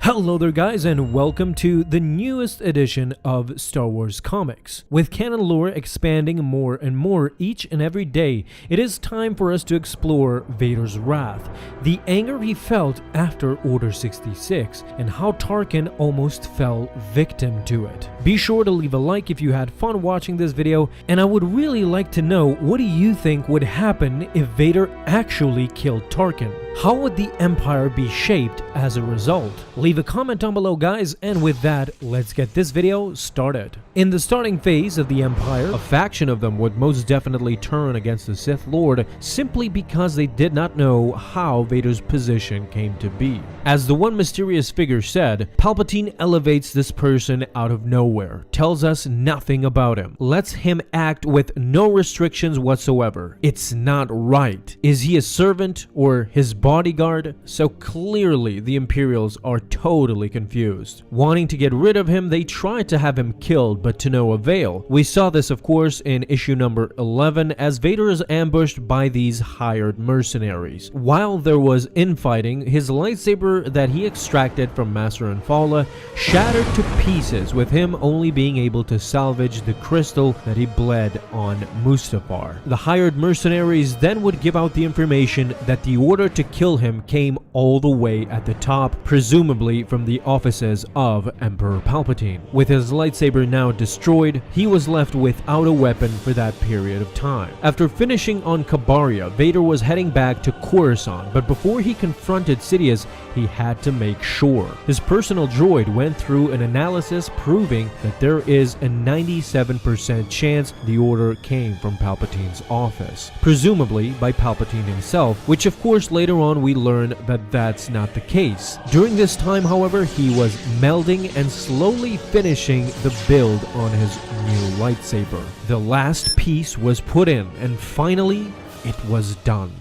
Hello there guys, and welcome to the newest edition of Star Wars Comics. With canon lore expanding more and more each and every day, it is time for us to explore Vader's wrath, the anger he felt after Order 66, and how Tarkin almost fell victim to it. Be sure to leave a like if you had fun watching this video, and I would really like to know, what do you think would happen if Vader actually killed Tarkin? How would the Empire be shaped as a result? Leave a comment down below guys, and with that, let's get this video started. In the starting phase of the Empire, a faction of them would most definitely turn against the Sith Lord simply because they did not know how Vader's position came to be. As the one mysterious figure said, Palpatine elevates this person out of nowhere, tells us nothing about him, lets him act with no restrictions whatsoever. It's not right. Is he a servant or his bodyguard? So clearly the Imperials are totally confused. Wanting to get rid of him, they tried to have him killed, but to no avail. We saw this of course in issue number 11 as Vader is ambushed by these hired mercenaries. While there was infighting, his lightsaber that he extracted from Master Infala shattered to pieces, with him only being able to salvage the crystal that he bled on Mustafar. The hired mercenaries then would give out the information that the order to kill him came all the way at the top, presumably from the offices of Emperor Palpatine. With his lightsaber now destroyed, he was left without a weapon for that period of time. After finishing on Kabaria, Vader was heading back to Coruscant, but before he confronted Sidious, he had to make sure. His personal droid went through an analysis proving that there is a 97% chance the order came from Palpatine's office, presumably by Palpatine himself, which of course later on we learn that that's not the case. During this time, however, he was melding and slowly finishing the build on his new lightsaber. The last piece was put in, and finally, it was done.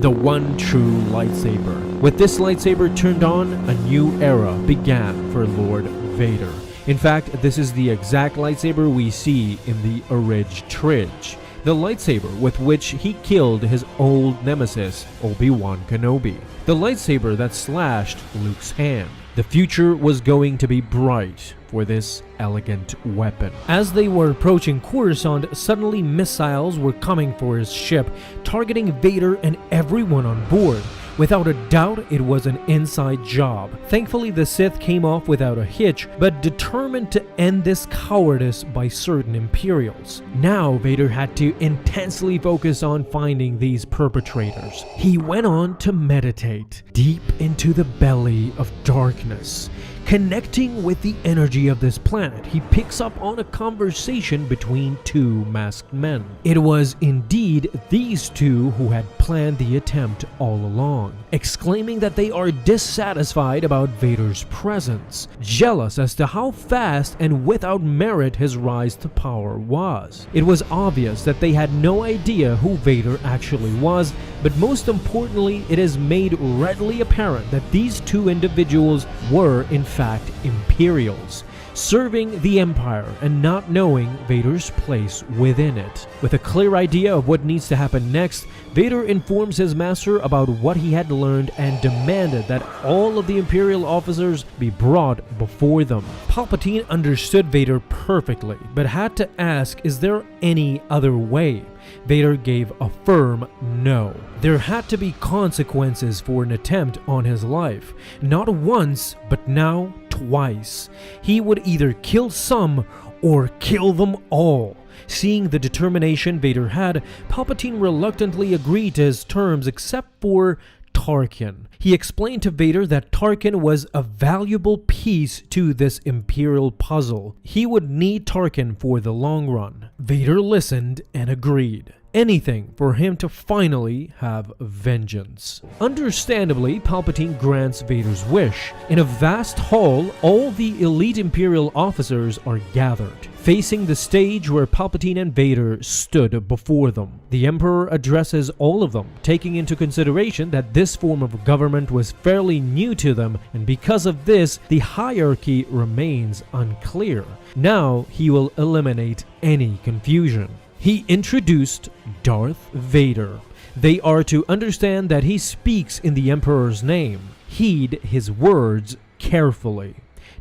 The one true lightsaber. With this lightsaber turned on, a new era began for Lord Vader. In fact, this is the exact lightsaber we see in the Orig Tridge, the lightsaber with which he killed his old nemesis, Obi-Wan Kenobi. The lightsaber that slashed Luke's hand. The future was going to be bright for this elegant weapon. As they were approaching Coruscant, suddenly missiles were coming for his ship, targeting Vader and everyone on board. Without a doubt, it was an inside job. Thankfully, the Sith came off without a hitch, but determined to end this cowardice by certain Imperials. Now, Vader had to intensely focus on finding these perpetrators. He went on to meditate deep into the belly of darkness. Connecting with the energy of this planet, he picks up on a conversation between two masked men. It was indeed these two who had planned the attempt all along, exclaiming that they are dissatisfied about Vader's presence, jealous as to how fast and without merit his rise to power was. It was obvious that they had no idea who Vader actually was, but most importantly, it is made readily apparent that these two individuals were in fact Imperials, serving the Empire and not knowing Vader's place within it. With a clear idea of what needs to happen next, Vader informs his master about what he had learned and demanded that all of the Imperial officers be brought before them. Palpatine understood Vader perfectly, but had to ask, is there any other way? Vader gave a firm no. There had to be consequences for an attempt on his life. Not once, but now twice. He would either kill some or kill them all. Seeing the determination Vader had, Palpatine reluctantly agreed to his terms except for Tarkin. He explained to Vader that Tarkin was a valuable piece to this Imperial puzzle. He would need Tarkin for the long run. Vader listened and agreed. Anything for him to finally have vengeance. Understandably, Palpatine grants Vader's wish. In a vast hall, all the elite Imperial officers are gathered, facing the stage where Palpatine and Vader stood before them. The Emperor addresses all of them, taking into consideration that this form of government was fairly new to them, and because of this, the hierarchy remains unclear. Now, he will eliminate any confusion. He introduced Darth Vader, They are to understand that he speaks in the Emperor's name. Heed his words carefully.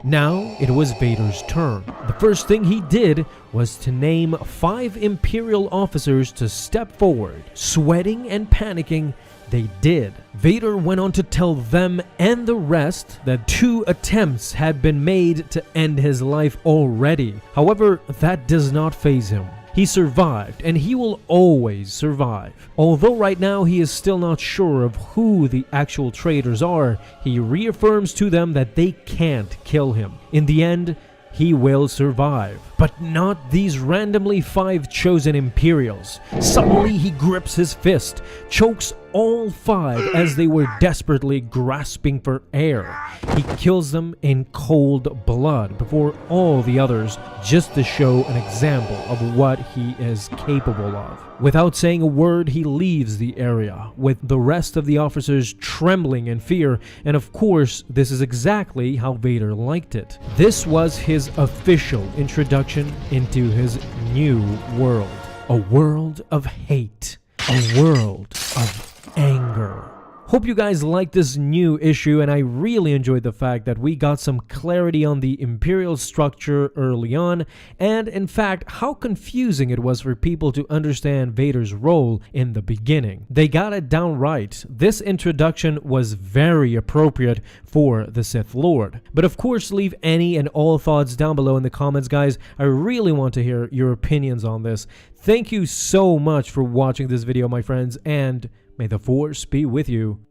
Now it was Vader's turn. The first thing he did was to name 5 Imperial officers to step forward. Sweating and panicking, they did. Vader went on to tell them and the rest that 2 attempts had been made to end his life already. However, that does not faze him. He survived, and he will always survive. Although right now he is still not sure of who the actual traitors are, he reaffirms to them that they can't kill him. In the end, he will survive. But not these randomly 5 chosen Imperials. Suddenly he grips his fist, chokes all 5 as they were desperately grasping for air. He kills them in cold blood before all the others, just to show an example of what he is capable of. Without saying a word, he leaves the area, with the rest of the officers trembling in fear, and of course, this is exactly how Vader liked it. This was his official introduction into his new world. A world of hate. A world of anger. Hope you guys like this new issue, and I really enjoyed the fact that we got some clarity on the Imperial structure early on, and in fact how confusing it was for people to understand Vader's role in the beginning. They got it down right. This introduction was very appropriate for the Sith Lord. But of course, leave any and all thoughts down below in the comments, guys. I really want to hear your opinions on this. Thank you so much for watching this video, my friends, and may the Force be with you.